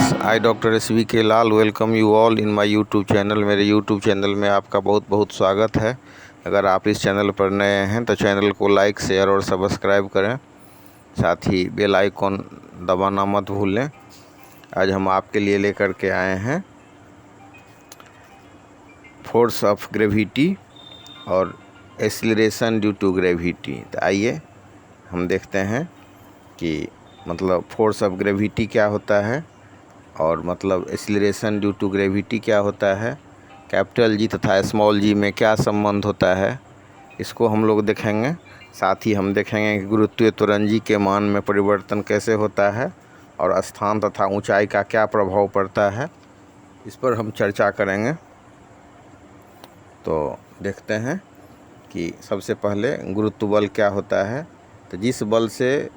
Friends, I doctor SVK Lal welcome you all in my YouTube channel. मेरे YouTube channel में आपका बहुत बहुत स्वागत है। अगर आप इस चैनल पर नए हैं तो चैनल को लाइक, शेयर और सब्सक्राइब करें। साथ ही बेल आइकॉन दबाना मत भूलें। आज हम आपके लिए लेकर के आए हैं फोर्स ऑफ ग्रेविटी और एक्सीलरेशन ड्यू टू ग्रेविटी। तो आइए हम देखते हैं कि मतलब फोर्स ऑफ ग्रेविटी क्या होता है और मतलब एक्सीलरेशन ड्यू टू ग्रेविटी क्या होता है, कैपिटल जी तथा स्मॉल जी में क्या संबंध होता है, इसको हम लोग देखेंगे। साथ ही हम देखेंगे कि गुरुत्वीय त्वरण जी के मान में परिवर्तन कैसे होता है और स्थान तथा ऊंचाई का क्या प्रभाव पड़ता है, इस पर हम चर्चा करेंगे। तो देखते हैं कि सबसे पहले गुरुत्व बल क्या होता है। तो जिस बल से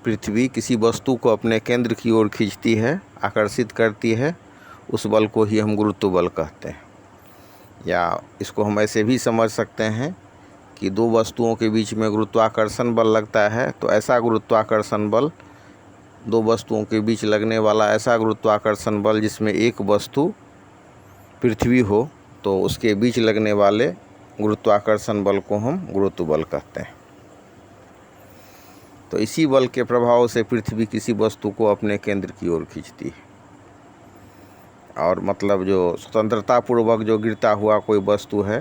पृथ्वी किसी वस्तु को अपने केंद्र की ओर खींचती है, आकर्षित करती है, उस बल को ही हम गुरुत्व बल कहते हैं। या इसको हम ऐसे भी समझ सकते हैं कि दो वस्तुओं के बीच में गुरुत्वाकर्षण बल लगता है, तो ऐसा गुरुत्वाकर्षण बल, दो वस्तुओं के बीच लगने वाला ऐसा गुरुत्वाकर्षण बल जिसमें एक वस्तु पृथ्वी हो, तो उसके बीच लगने वाले गुरुत्वाकर्षण बल को हम गुरुत्व बल कहते हैं। तो इसी बल के प्रभाव से पृथ्वी किसी वस्तु को अपने केंद्र की ओर खींचती है और मतलब जो स्वतंत्रता पूर्वक जो गिरता हुआ कोई वस्तु है,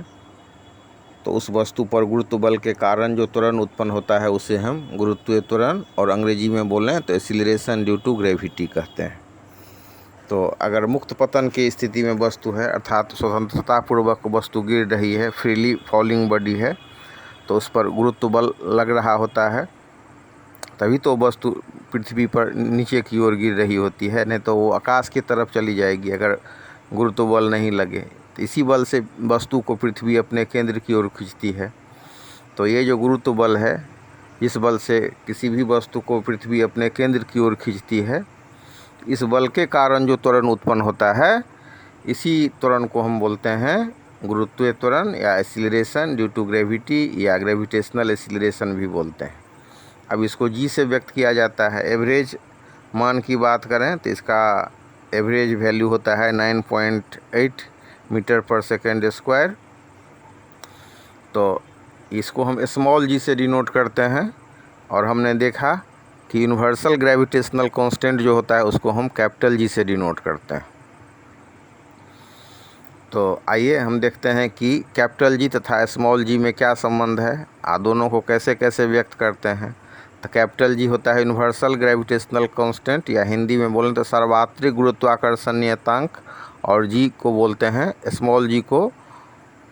तो उस वस्तु पर गुरुत्व बल के कारण जो त्वरण उत्पन्न होता है उसे हम गुरुत्वीय त्वरण और अंग्रेजी में बोलें तो एक्सीलरेशन ड्यू टू ग्रेविटी कहते हैं। तो अगर मुक्त पतन की स्थिति में वस्तु है, अर्थात स्वतंत्रता पूर्वक वस्तु गिर रही है, फ्रीली फॉलिंग बॉडी है, तो उस पर गुरुत्व बल लग रहा होता है, तभी तो वस्तु पृथ्वी पर नीचे की ओर गिर रही होती है, नहीं तो वो आकाश की तरफ चली जाएगी अगर गुरुत्व बल नहीं लगे। तो इसी बल से वस्तु को पृथ्वी अपने केंद्र की ओर खींचती है। तो ये जो गुरुत्व बल है, इस बल से किसी भी वस्तु को पृथ्वी अपने केंद्र की ओर खींचती है, इस बल के कारण जो त्वरण उत्पन्न होता है, इसी त्वरण को हम बोलते हैं गुरुत्वीय त्वरण या एक्सीलरेशन ड्यू टू ग्रेविटी या ग्रेविटेशनल एक्सीलरेशन भी बोलते हैं। अब इसको जी से व्यक्त किया जाता है। एवरेज मान की बात करें तो इसका एवरेज वैल्यू होता है 9.8 मीटर पर सेकेंड स्क्वायर। तो इसको हम स्मॉल जी से डिनोट करते हैं और हमने देखा कि यूनिवर्सल ग्रेविटेशनल कांस्टेंट जो होता है उसको हम कैपिटल जी से डिनोट करते हैं। तो आइए हम देखते हैं कि कैपिटल जी तथा स्मॉल जी में क्या संबंध है, दोनों को कैसे कैसे व्यक्त करते हैं। तो कैपिटल जी होता है यूनिवर्सल ग्रेविटेशनल कांस्टेंट या हिंदी में बोलें तो सार्वत्रिक गुरुत्वाकर्षण नियतांक, और जी को बोलते हैं, स्मॉल जी को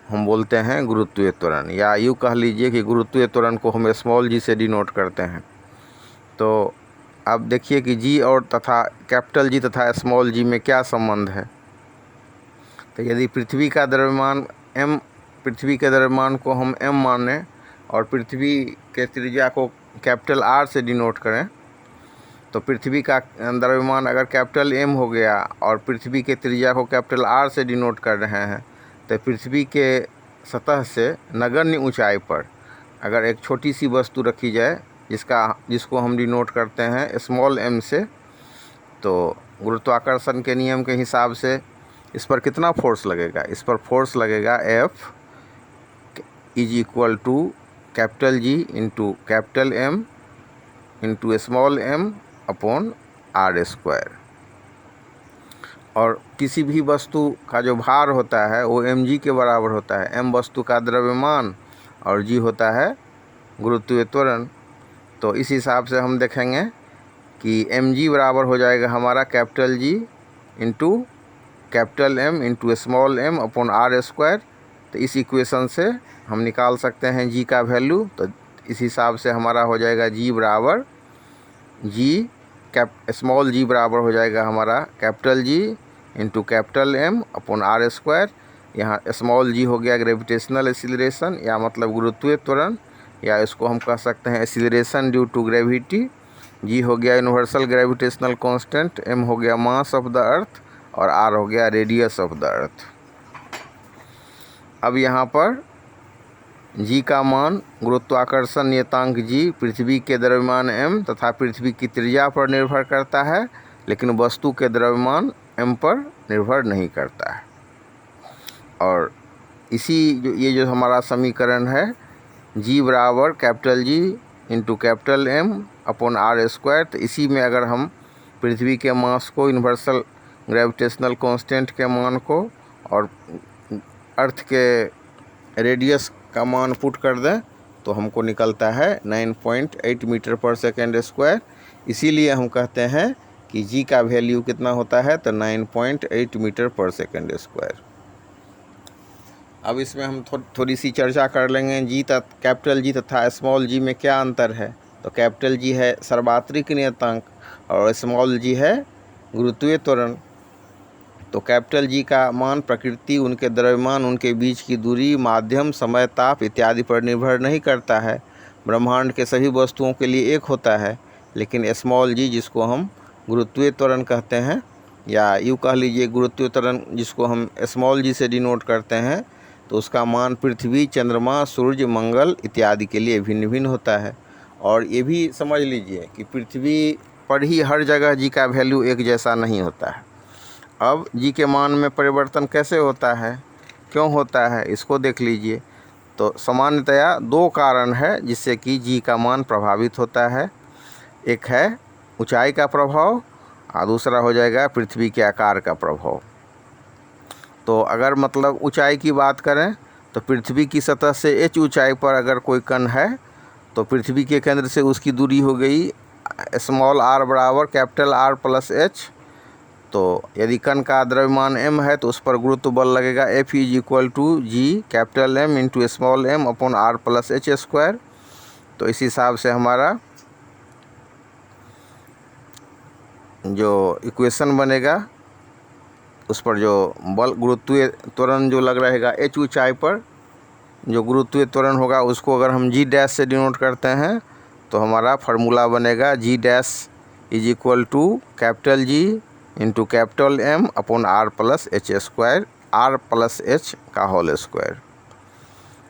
हम बोलते हैं गुरुत्वीय त्वरण, या यूँ कह लीजिए कि गुरुत्वीय त्वरण को हम स्मॉल जी से डिनोट करते हैं। तो अब देखिए कि जी और तथा कैपिटल जी तथा स्मॉल जी में क्या संबंध है। तो यदि पृथ्वी का द्रव्यमान m, पृथ्वी के द्रव्यमान को हम m माने और पृथ्वी के त्रिज्या को कैपिटल R से डिनोट करें, तो पृथ्वी का द्रव्यमान अगर कैपिटल M हो गया और पृथ्वी के त्रिज्या को कैपिटल R से डिनोट कर रहे हैं, तो पृथ्वी के सतह से नगण्य ऊंचाई पर अगर एक छोटी सी वस्तु रखी जाए जिसको हम डिनोट करते हैं स्मॉल m से, तो गुरुत्वाकर्षण के नियम के हिसाब से इस पर कितना फोर्स लगेगा, इस पर फोर्स लगेगा F is equal to capital G into capital M into small m upon R square. और किसी भी वस्तु का जो भार होता है वो mg के बराबर होता है। m वस्तु का द्रव्यमान और g होता है गुरुत्वीय त्वरण। तो इस हिसाब से हम देखेंगे कि mg बराबर हो जाएगा हमारा capital G into capital M into small m upon R square. तो इस इक्वेशन से हम निकाल सकते हैं g का वैल्यू। तो इस हिसाब से हमारा हो जाएगा g बराबर स्मॉल g बराबर हो जाएगा हमारा capital G into capital M upon R square. यहाँ स्मॉल g हो गया ग्रेविटेशनल एक्सीलरेशन या मतलब गुरुत्वीय त्वरण, या इसको हम कह सकते हैं acceleration due to gravity. g हो गया यूनिवर्सल ग्रेविटेशनल कांस्टेंट, m हो गया मास ऑफ द अर्थ और R हो गया रेडियस ऑफ द अर्थ। अब यहाँ पर जी का मान गुरुत्वाकर्षण नियतांक जी पृथ्वी के द्रव्यमान m तथा पृथ्वी की त्रिज्या पर निर्भर करता है। लेकिन वस्तु के द्रव्यमान m पर निर्भर नहीं करता है। और ये जो हमारा समीकरण है G बराबर capital G into capital M upon R square, तो इसी में अगर हम पृथ्वी के मास को, यूनिवर्सल ग्रेविटेशनल कांस्टेंट के मान को और अर्थ के रेडियस का मान पुट कर दें तो हमको निकलता है 9.8 मीटर पर सेकेंड स्क्वायर। इसीलिए हम कहते हैं कि G का वैल्यू कितना होता है, तो 9.8 मीटर पर सेकेंड स्क्वायर। अब इसमें हम थोड़ी सी चर्चा कर लेंगे कैपिटल G तथा स्मॉल g में क्या अंतर है। तो कैपिटल G है सर्वात्रिक नियतांक और स्मॉल g है गुरुत्वीय त्वरण। तो कैपिटल G का मान प्रकृति, उनके द्रव्यमान, उनके बीच की दूरी, माध्यम, समय, ताप इत्यादि पर निर्भर नहीं करता है। ब्रह्मांड के सभी वस्तुओं के लिए एक होता है। लेकिन स्मॉल g जिसको हम गुरुत्वीय त्वरण कहते हैं, या यूँ कह लीजिए गुरुत्वीय त्वरण जिसको हम स्मॉल g से डिनोट करते हैं, तो उसका मान पृथ्वी, चंद्रमा, सूर्य, मंगल इत्यादि के लिए भिन्न भिन्न होता है। और ये भी समझ लीजिए कि पृथ्वी पर ही हर जगह G का वैल्यू एक जैसा नहीं होता है। अब G के मान में परिवर्तन कैसे होता है, क्यों होता है, इसको देख लीजिए। तो सामान्यतया दो कारण है जिससे कि G का मान प्रभावित होता है। एक है ऊंचाई का प्रभाव और दूसरा हो जाएगा पृथ्वी के आकार का प्रभाव। तो अगर मतलब ऊंचाई की बात करें तो पृथ्वी की सतह से h ऊंचाई पर अगर कोई कण है तो पृथ्वी के केंद्र से उसकी दूरी हो गई स्मॉल r बराबर कैपिटल R प्लस h। तो यदि कण का द्रव्यमान m है तो उस पर गुरुत्व बल लगेगा F is equal to G capital M into small m upon R plus h square. तो इस हिसाब से हमारा जो इक्वेशन बनेगा उस पर जो बल गुरुत्वीय त्वरण जो लग रहेगा h ऊंचाई पर, जो गुरुत्वीय त्वरण होगा उसको अगर हम G डैश से डिनोट करते हैं तो हमारा फार्मूला बनेगा G dash is equal to capital G into capital M upon R plus H square, R plus H का होल स्क्वायर।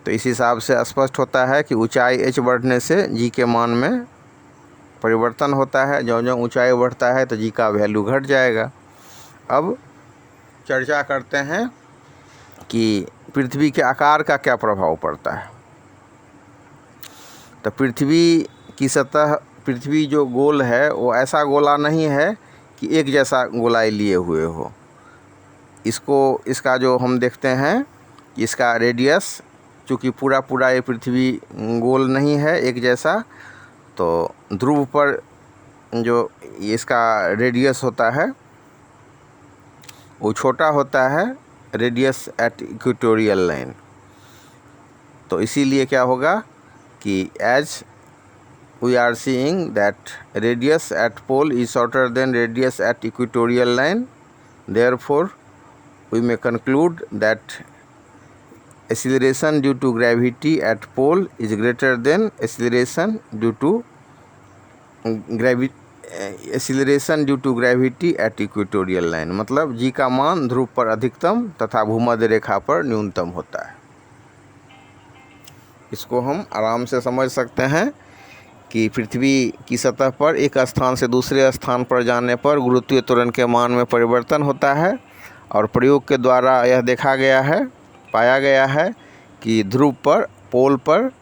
तो इस हिसाब से स्पष्ट होता है कि ऊंचाई h बढ़ने से G के मान में परिवर्तन होता है। ज्यों-ज्यों ऊंचाई बढ़ता है तो G का वैल्यू घट जाएगा। अब चर्चा करते हैं कि पृथ्वी के आकार का क्या प्रभाव पड़ता है। तो पृथ्वी की सतह, पृथ्वी जो गोल है वो ऐसा गोला नहीं है कि एक जैसा गोलाई लिए हुए हो। इसका जो हम देखते हैं इसका रेडियस, चूँकि पूरा ये पृथ्वी गोल नहीं है एक जैसा, तो ध्रुव पर जो इसका रेडियस होता है वो छोटा होता है, रेडियस एट इक्वेटोरियल लाइन। तो इसीलिए क्या होगा कि as we are seeing that radius at pole is shorter than radius at equatorial line, therefore we may conclude that acceleration due to gravity at pole is greater than acceleration due to gravity at equatorial line. मतलब G का मान ध्रुव पर अधिकतम तथा भूमध्य रेखा पर न्यूनतम होता है। इसको हम आराम से समझ सकते हैं कि पृथ्वी की सतह पर एक स्थान से दूसरे स्थान पर जाने पर गुरुत्वीय त्वरण के मान में परिवर्तन होता है। और प्रयोग के द्वारा यह पाया गया है कि ध्रुव पर, पोल पर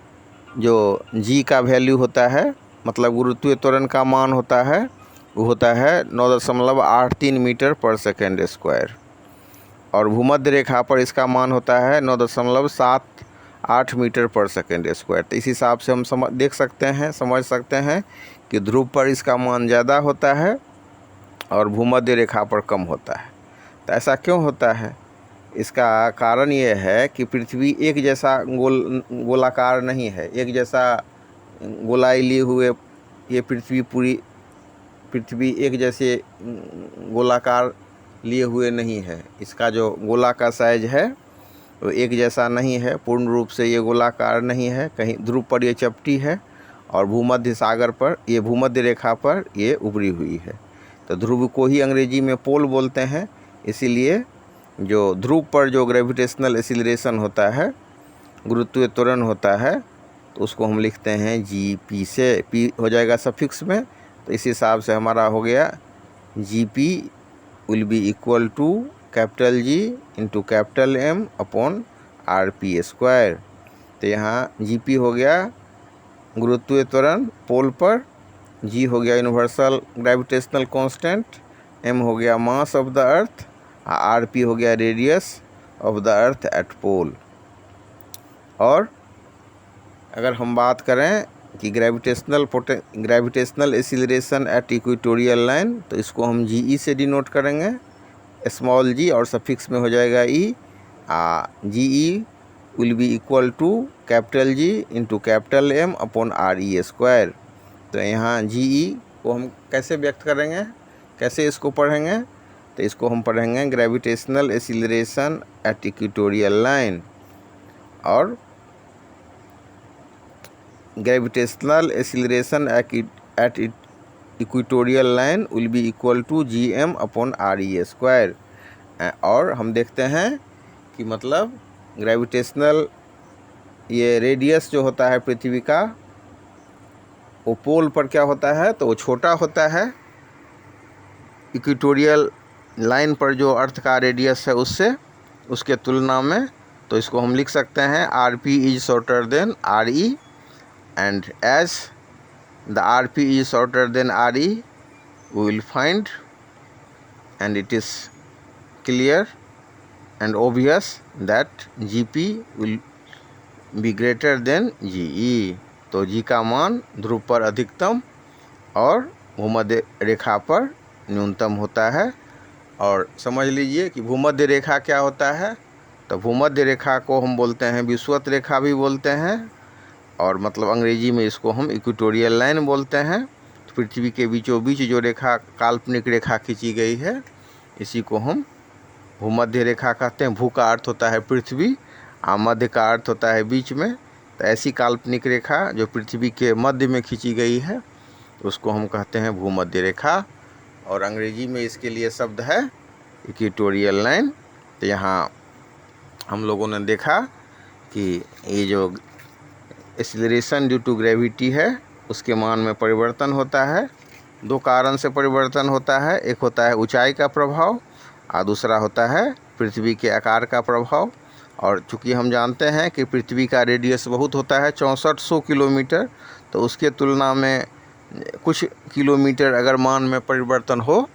जो G का वैल्यू होता है, मतलब गुरुत्वीय त्वरण का मान होता है, वो होता है 9.83 मीटर पर सेकेंड स्क्वायर। और भूमध्य रेखा पर इसका मान होता है 9.78 मीटर पर सेकेंड स्क्वायर। तो इस हिसाब से हम समझ सकते हैं कि ध्रुव पर इसका मान ज़्यादा होता है और भूमध्य रेखा पर कम होता है। तो ऐसा क्यों होता है? इसका कारण ये है कि पृथ्वी एक जैसा गोलाकार नहीं है, एक जैसा गोलाई लिए हुए ये पृथ्वी एक जैसे गोलाकार लिए हुए नहीं है। इसका जो गोला का साइज है वो एक जैसा नहीं है, पूर्ण रूप से ये गोलाकार नहीं है। कहीं ध्रुव पर ये चपटी है और भूमध्य रेखा पर ये उभरी हुई है। तो ध्रुव को ही अंग्रेजी में पोल बोलते हैं। इसीलिए जो ध्रुव पर जो ग्रेविटेशनल एक्सीलरेशन होता है, गुरुत्वीय त्वरण होता है, तो उसको हम लिखते हैं G, P से, P हो जाएगा सफिक्स में। तो इस हिसाब से हमारा हो गया GP will be equal to capital G into capital M upon RP square. तो यहाँ GP हो गया गुरुत्वीय त्वरण पोल पर, G हो गया यूनिवर्सल ग्रेविटेशनल कांस्टेंट, M हो गया mass of the earth, RP हो गया radius of the earth at pole. और अगर हम बात करें कि gravitational acceleration at equatorial line, तो इसको हम GE से डिनोट करेंगे, स्मॉल g और सफिक्स में हो जाएगा E। GE will be equal to capital G into capital M upon RE square. तो यहाँ GE को हम कैसे व्यक्त करेंगे, कैसे इसको पढ़ेंगे, तो इसको हम पढ़ेंगे gravitational acceleration at equatorial line, और gravitational acceleration at equatorial line will be equal to GM upon RE square. और हम देखते हैं कि मतलब ग्रेविटेशनल ये रेडियस जो होता है पृथ्वी का, वो पोल पर क्या होता है, तो वो छोटा होता है इक्वेटोरियल लाइन पर जो अर्थ का रेडियस है उससे, उसके तुलना में। तो इसको हम लिख सकते हैं RP is shorter than RE, and as the RP is shorter than RE we will find, and it is clear and obvious that GP will be greater than GE। तो G का मान ध्रुव पर अधिकतम और भूमध्य रेखा पर न्यूनतम होता है। और समझ लीजिए कि भूमध्य रेखा क्या होता है, तो भूमध्य रेखा को हम बोलते हैं विषुवत रेखा भी बोलते हैं, और मतलब अंग्रेजी में इसको हम इक्वेटोरियल लाइन बोलते हैं। तो पृथ्वी के बीचों बीच जो रेखा, काल्पनिक रेखा खींची गई है, इसी को हम भूमध्य रेखा कहते हैं। भू का अर्थ होता है पृथ्वी, मध्य का अर्थ होता है बीच में। तो ऐसी काल्पनिक रेखा जो पृथ्वी के मध्य में खींची गई है, उसको हम कहते हैं भूमध्य रेखा, और अंग्रेजी में इसके लिए शब्द है इक्वेटोरियल लाइन। तो यहाँ हम लोगों ने देखा कि ये जो एक्सीलरेशन ड्यू टू ग्रेविटी है, उसके मान में परिवर्तन होता है। दो कारण से परिवर्तन होता है, एक होता है ऊंचाई का प्रभाव और दूसरा होता है पृथ्वी के आकार का प्रभाव। और चूँकि हम जानते हैं कि पृथ्वी का रेडियस बहुत होता है 6400 किलोमीटर, तो उसके तुलना में कुछ किलोमीटर अगर मान में परिवर्तन हो